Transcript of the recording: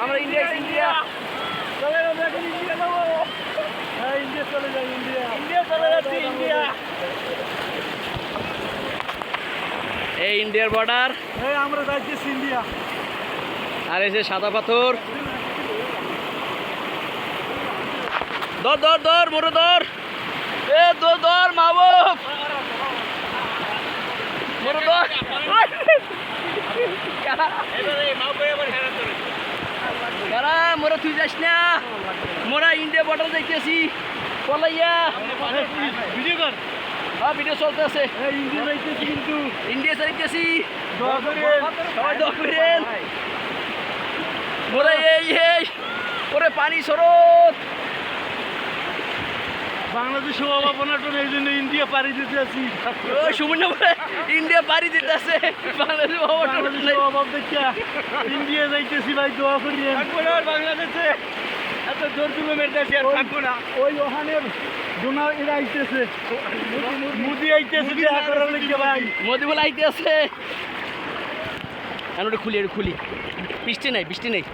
আমরা India India India চলে যাই ইন্ডিয়া ইন্ডিয়া চলে যাচ্ছি ইন্ডিয়া। এই ইন্ডিয়ার বর্ডার, আমরা যাইতেছি ইন্ডিয়া। আর এই যে সাদা পাথর। দর দর দর মোরে দর, এ দর দর মাহবুব মোরে দর। কারা মোরা তুই যাস না, মোরা ইন্ডিয়া বর্ডার যাইতেছি পলাইয়া। ভিডিও কর। হ্যাঁ ভিডিও চলতেছে। ইন্ডিয়া যাইতেছি কিন্তু ইন্ডিয়া যাইতেছি, দোয়া করেন। সবাই দোয়া করেন। মোরা এই ওরে পানি স্রোত, বাংলাদেশ অভাবনাটন এই জন্য ইন্ডিয়া পাড়ি দিতে আছি। ওই সুমন ইন্ডিয়া পাড়ি দিতেছে, বাংলাদেশ অভাব দেখিয়া ইন্ডিয়া যাইতেছি ভাই, দোয়া করিয়েন। বাংলাদেশে এত জোর জুলুম মেরতেছে আর থাকবো না। ওই ওখানে ডোনার এরা আইতেছে, মোদি আইতেছে দেখা করার লিখে ভাই। মোদি বলে আইতে আছে। খুলি বৃষ্টি নাই, বৃষ্টি নেই।